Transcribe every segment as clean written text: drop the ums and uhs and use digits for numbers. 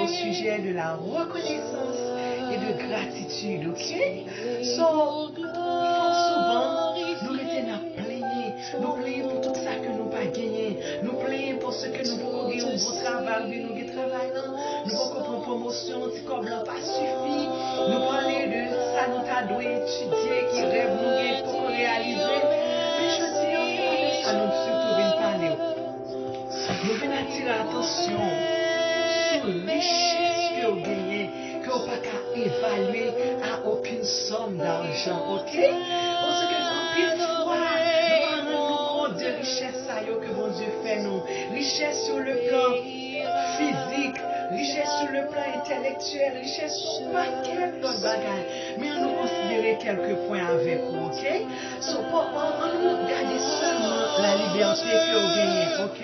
au sujet de la reconnaissance et de gratitude, ok? So, fort souvent, nous mettons à plaigner. Nous plaignons pour tout ça que nous pas gagné. Nous plaignons pour ce que nous voulons gagner un beau travail, nous avons travail là. Nous voulons prendre promotion, si comme là pas suffit. Nous parler de ça, nous t'avons étudier, qui rêve nous gagner pour réaliser. Mais je dis, ça nous surtout venir parler. Nous venons attirer l'attention sur la richesse que vous gagnez, que vous n'avez pas évaluer à aucune somme d'argent, ok? Parce que en pile fois, nous rendons compte de richesse que bon Dieu fait nous. Richesse sur le plan physique, richesse sur le plan intellectuel, richesse sur paquet d'autres bagages. Mais on nous considérer quelques points avec vous, ok? So, on nous regarde seulement la liberté que vous gagnez, ok?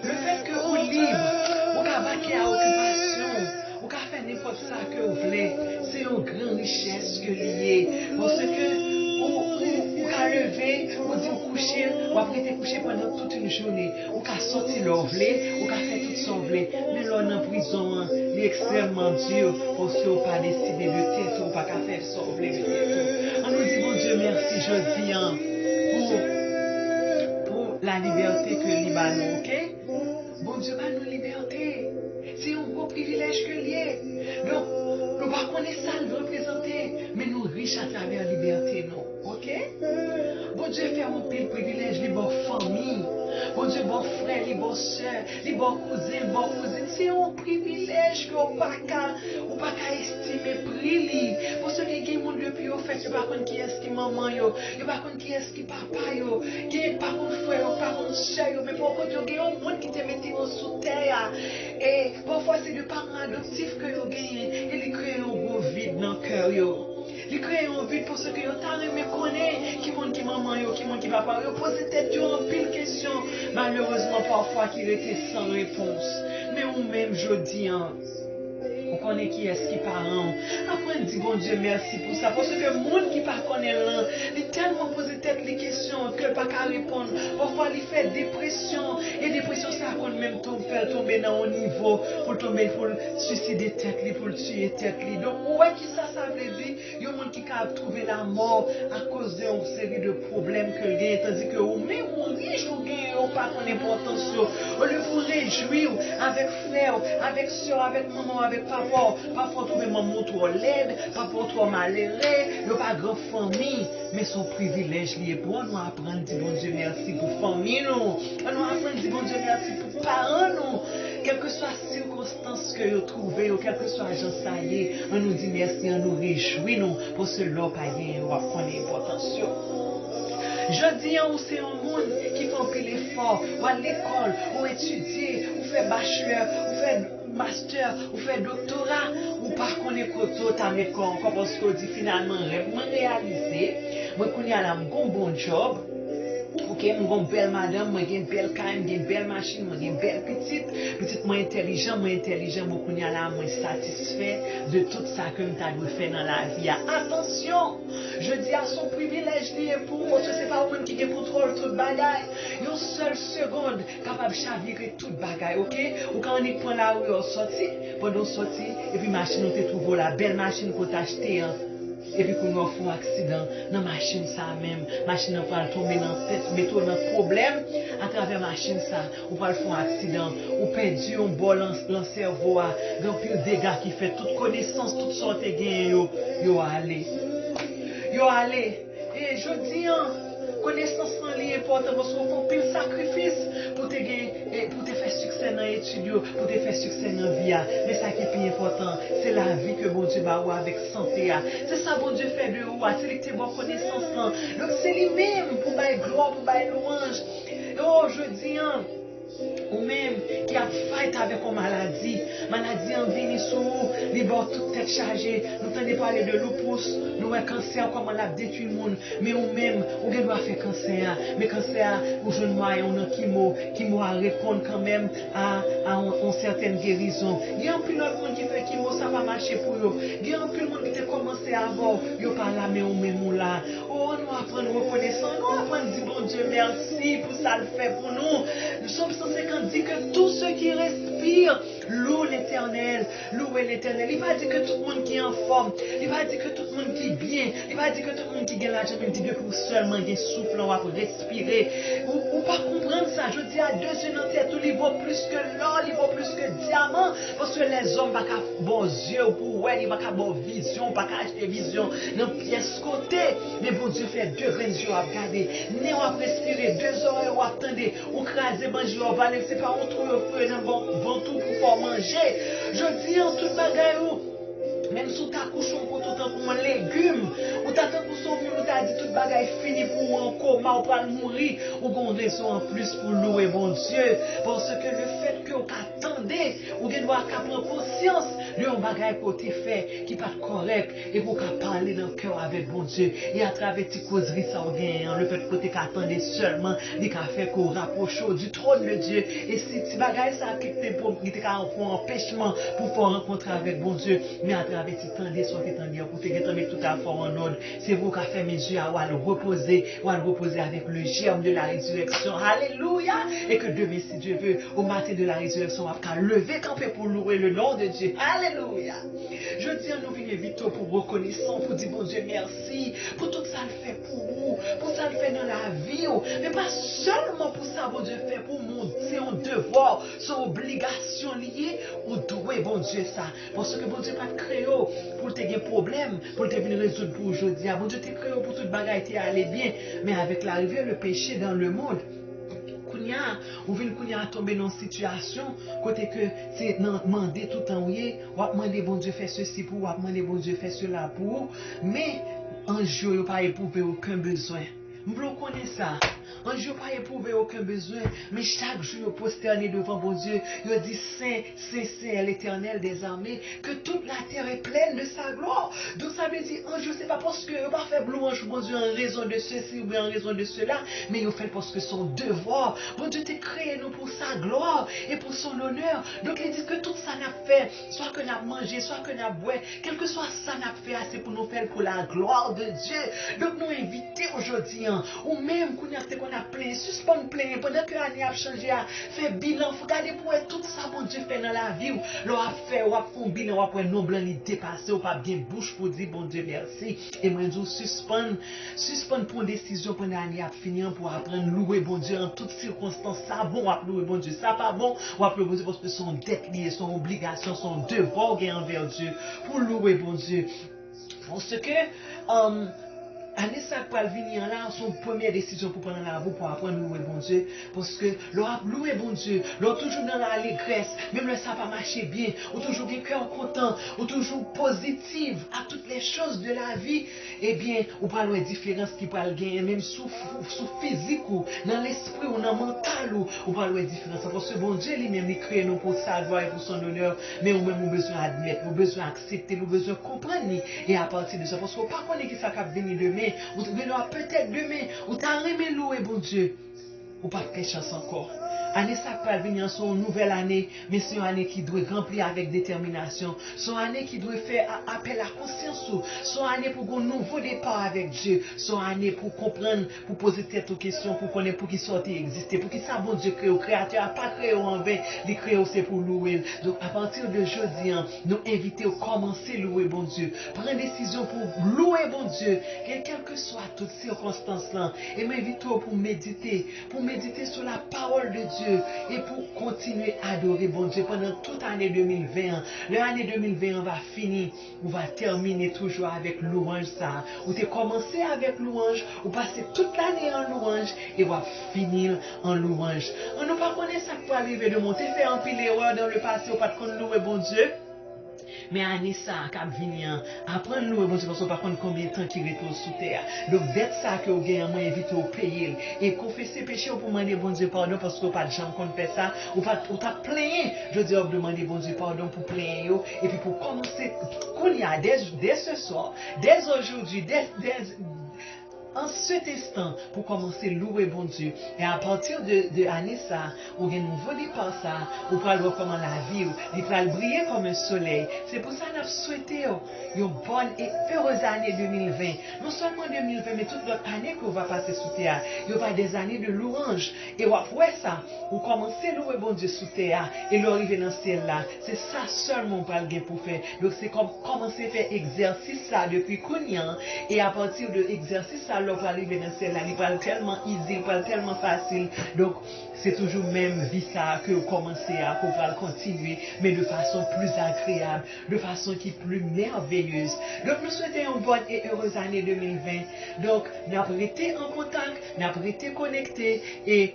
Le fait que vous libre, vous avez vaquer à occupation, vous avez fait n'importe ça que vous voulez, c'est une grande richesse que lié. Parce que vous avez levé, vous dites vous coucher, vous avez été couché pendant toute une journée, vous avez sorti l'envelé, vous avez fait tout son blé. Mais là, en prison, il est extrêmement dur parce que vous n'avez pas décidé de tête, vous n'avez pas faire son blé de tête. On nous dit, bon Dieu, merci, je dis, pour la liberté que Libanon, ok? Bon Dieu, va nous liberté. C'est un beau privilège que lié. Donc, nous ne connaissons pas ça le représenter, mais nous riches à travers la liberté, non. Ok? Bon Dieu, fait un pile privilège, les bonnes familles. Bon Dieu, bon frère, les bonnes soeurs, les bonnes cousins, les bonnes cousines. C'est un privilège que vous ne pas estimer prix. Pour ceux qui ont des gens depuis au fait, ils ne savent pas qui est-ce qui maman, ils ne savent pas qui est-ce qui papa, qui est pas mon frère, pas mon soeur, mais pour que tu aies un monde qui te mette sous terre. Et parfois, c'est des parents adoptifs que vous gagnez et ils créent un gros vide dans le cœur. Ils créent un vide pour ceux qui ont tant aimé connaître, qui monde qui maman, qui monde qui papa, ils posent tête en pile question. Malheureusement, parfois, qu'ils étaient sans réponse. Mais ou même, je dis, on connaît qui est-ce qui parle. Après, on dit, bon Dieu, merci pour ça. Parce que le monde qui ne connaît pas, il tellement posé tête les questions que pas qu'à répondre. Parfois, il fait dépression. Et dépression, ça compte même tomber dans un niveau pour tomber, pour suicider tête, pour tuer tête. Donc, ouais, qui ça veut dire? Il y a un monde qui a trouvé la mort à cause d'une série de problèmes que il y a. Tandis que même on riche, on gagne pas qu'on importance. On le vous réjouir avec frère, avec soeur, avec maman, avec papa. Parfois, trouver maman trop laide, papa trop malheureux, il n'y a pas grand famille, mais son privilège lié pour nous apprendre, dire bon Dieu merci pour famille, nous. On nous apprendre, dire bon Dieu merci pour parents, nous. Quelle que soit la circonstance que vous trouvez, ou quel que soit l'agent ça y est, on nous dit merci, on nous réjouit, nous, pour ce lot pas gagner, on va prendre l'importance. Je dis, c'est un monde qui fait un peu l'effort, ou à l'école, ou étudier, ou faire bachelor, ou faire master, ou faire doctorat, ou par contre, tu as mis encore parce que dit finalement, je réalisé, moi, je connais un bon job. Ok, j'ai une belle madame, j'ai une belle caille, j'ai une belle machine, j'ai une belle petite moins intelligent, moi satisfait de tout ça que je dois faire dans la vie. Attention, je dis à son privilège lié pour, parce que c'est pas un qui contrôle tout le bagage. Une seule seconde capable de chavirer tout le bagage, ok? Ou quand on est point là où on sorti, pendant sorti, et puis machine, on te trouve la belle machine pour t'acheter. Et puis, quand on fait un accident, dans la machine, ça même, machine va tomber dans la tête, mettre un problème à travers la machine, ça, on va faire un accident, ou perdu un bol dans le cerveau, dans plus de dégâts qui fait toute connaissance, toute sorte de gain, yo allez. Et je dis, connaissance en lien important parce qu'on fait pile sacrifice pour te faire succès dans l'étude, pour te faire succès dans la vie. Mais ça qui est plus important, c'est la vie que bon Dieu va avoir avec santé. C'est ça bon Dieu fait de vous, c'est que tu as bonne connaissance. Donc c'est lui-même pour bailler gloire, pour bailler louange. Oh, je dis, ou même qui a fight avec une maladie en vient sous, les bords toute tête chargée. Nous t'en parler de lupus, nous un cancer, comment l'a détruit le monde. Mais ou même, ou bien doit faire cancer. Mais cancer, ou jeune moi, on a qui m'a répondre quand même à une certaine guérison. Il y a un peu d'autres monde qui fait chimo, ça va marcher pour eux. Il y a un peu de monde qui a commencé avant, ils pas là, mais on même là. Oh, nous apprenons reconnaissance, nous apprenons dire bon Dieu merci pour ça le fait pour nous. Nous sommes 150 dit que tous ceux qui respirent loue l'éternel, louez l'éternel. Il va dire que tout le monde qui est en forme, il va dire que tout le monde qui est bien, il va dire que tout le monde qui gagne l'argent, il dit que pour seulement un souffle, on va respirer. Ou pas comprendre ça, je dis à 2 yeux dans tête, il vaut plus que l'or, il vaut plus que diamant, parce que les hommes n'ont pas bon yeux pour ouais, ils n'ont pas bon vision, pas acheter vision dans pièce côté, mais bon Dieu fait 2 grains yeux à regarder, né on va respirer, 2 oreilles on va attendre, on crase, manger, on va aller, c'est pas on trouve au feu dans bon tout pour manger. Je dis en toute bagaille, même si tu as couché pour tout temps pour un légume, ou tu as pour son monde, ou tu as dit toute bagaille fini pour un coma, ou pas mourir, ou qu'on raison en plus pour louer bon Dieu. Parce que le fait que vous attendez, ou que vous prendre conscience de un bagaille que tu fait qui n'est pas correct, et vous parler dans le cœur avec bon Dieu. Et à travers tes causeries, ça revient, le fait que tu attendez seulement, il a fait qu'on rapproche du trône de Dieu. Et si tu bagaille ça qui te un empêchement pour faire rencontrer avec bon Dieu, mais à travers tes tendez, soit tes tendez, pour te mettre tout à fond en ordre, c'est vous qui avez fait mes yeux à le reposer, avec le germe de la résurrection. Alléluia! Et que demain, si Dieu veut, au matin de la résurrection, on va lever camper pour louer le nom de Dieu. Alléluia! Je dis à nous venir vite pour reconnaissance, pour dire bon Dieu merci, pour tout ça le fait pour vous, pour ça le fait dans la vie, mais pas seulement pour ça, bon Dieu fait pour mon, c'est un devoir, c'est une obligation liée au doué, bon Dieu ça. Parce que bon Dieu pas créé pour te gagner problème, pour te venir résoudre pour aujourd'hui. Bon Dieu t'es créé pour toute bagaille t'es aller bien, mais avec l'arrivée le péché dans le monde. Kounya, ou vin kounya tomber dans une situation côté que c'est demander tout en oui, ou demander bon Dieu fait ceci pour, ou demander bon Dieu fait cela pour, mais un jour il pas éprouver aucun besoin. M'blo connaît ça. Un jour pas éprouver aucun besoin, mais chaque jour posterné devant bon Dieu, il dit Saint, Saint, Saint, l'Éternel des armées, que toute la terre est pleine de sa gloire. Donc ça veut dire un jour c'est pas parce que pas faire louange bon Dieu en raison de ceci ou bien en raison de cela, mais il fait parce que son devoir. Bon Dieu t'a créé nous pour sa gloire et pour son honneur. Donc il dit que tout ça n'a fait, soit que n'a mangé, soit que n'a boit, quel que soit ça n'a fait assez pour nous faire pour la gloire de Dieu. Donc nous inviter aujourd'hui, ou même qu'on a plein, suspend plein, pendant que l'année a changé, fait bilan, faut regarder pour tout ça bon Dieu fait dans la vie, l'on a fait, ou a fait un bilan, ou après nos blancs les dépasser, ou pas bien bouche pour dire bon Dieu merci, et moi je suspend pour une décision pendant l'année a fini, pour apprendre louer bon Dieu en toutes circonstances, ça bon, ou louer bon Dieu, ça pas bon, ou louer bon Dieu parce que son dette liée, son obligation, son devoir envers Dieu, pour louer bon Dieu. Parce que, année ça pour venir là, son première décision pour prendre la route pour apprendre à louer bon Dieu. Parce que l'on louer bon Dieu, l'on toujours dans l'allégresse, même le ça va marcher bien, ou toujours bien cœur content, ou toujours positive à toutes les choses de la vie, eh bien, ou pas la différence qui peut gagner, même sous physique ou dans l'esprit ou dans le mental ou pas la différence. Parce que bon Dieu lui-même il crée nous pour sa gloire et pour son honneur, mais ou même besoin d'admettre, ou besoin d'accepter, ou besoin de comprendre. Et à partir de ça, parce qu'on ne pas connaît qui ça va venir demain. Ou peut-être demain, ou t'as aimé louer bon Dieu, ou pas de chance encore. Année ça va venir son nouvelle année, mais c'est une année qui doit remplir avec détermination. C'est une année qui doit faire appel à conscience. C'est une année pour un nouveau départ avec Dieu. C'est une année pour comprendre, pour poser tête aux questions, pour connaître pour qui sortir exister, pour qui ça bon Dieu crée au créateur, n'a pas créé en vain, il crée c'est pour louer. Donc à partir de jeudi, nous inviter à commencer à louer bon Dieu. Prendre décision pour louer bon Dieu, quelle que soit toutes circonstances là, et m'inviter pour méditer sur la parole de Dieu. Et pour continuer à adorer bon Dieu pendant toute l'année 2020. L'année 2020 va finir, on va terminer toujours avec louange ça. Ou tu commencé avec louange, ou passer toute l'année en louange, et va finir en louange. On ne pas connaître ça pour arriver de monter, faire un pile d'erreur dans le passé, ou pas de louer bon Dieu. mais année ça, cap venir, apprendre louer bon Dieu, parce qu'on par contre combien de temps qui retourne sous terre. Donc, d'être ça que vous gagnez, moi, invite au payer, et confesser péché pour demander bon Dieu pardon, parce qu'on pas de gens qu'on fait ça, ou t'as plaigné, je dis, on demander bon Dieu pardon pour plaigner, et puis pour commencer, qu'on y a, dès ce soir, dès aujourd'hui, en cet instant, pour commencer à louer bon Dieu. Et à partir de l'année ça, on a un nouveau départ ça, on peut voir comment la vie, il peut briller comme un soleil. C'est pour ça qu'on a souhaité une bonne et heureuse année 2020. Non seulement 2020, mais toute l'autre année qu'on va passer sous terre. Il y aura des années de louange. Et après ça, on commence à louer bon Dieu sous terre et l'arriver dans ce ciel là. C'est ça seulement qu'on va pour faire. Donc c'est comme commencer à faire exercice ça depuis Kounyan. Et à partir de l'exercice ça, l'on va arriver dans celle-là, il parle tellement easy, il parle tellement facile. Donc, c'est toujours même vie ça que vous commencez à pouvoir continuer, mais de façon plus agréable, de façon qui est plus merveilleuse. Donc, nous souhaitons une bonne et heureuse année 2020. Donc, nous avons été en contact, nous avons été connectés et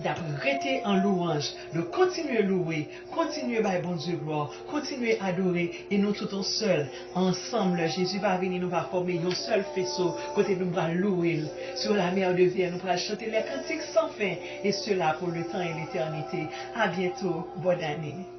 d'arrêter en louange, de continuer à louer, continuer à bon Dieu gloire, continuer à adorer, et nous tout seuls, ensemble, Jésus va venir, nous va former un seul faisceau, côté nous va louer sur la mer de vie, nous va chanter les cantiques sans fin, et cela pour le temps et l'éternité. À bientôt, bonne année.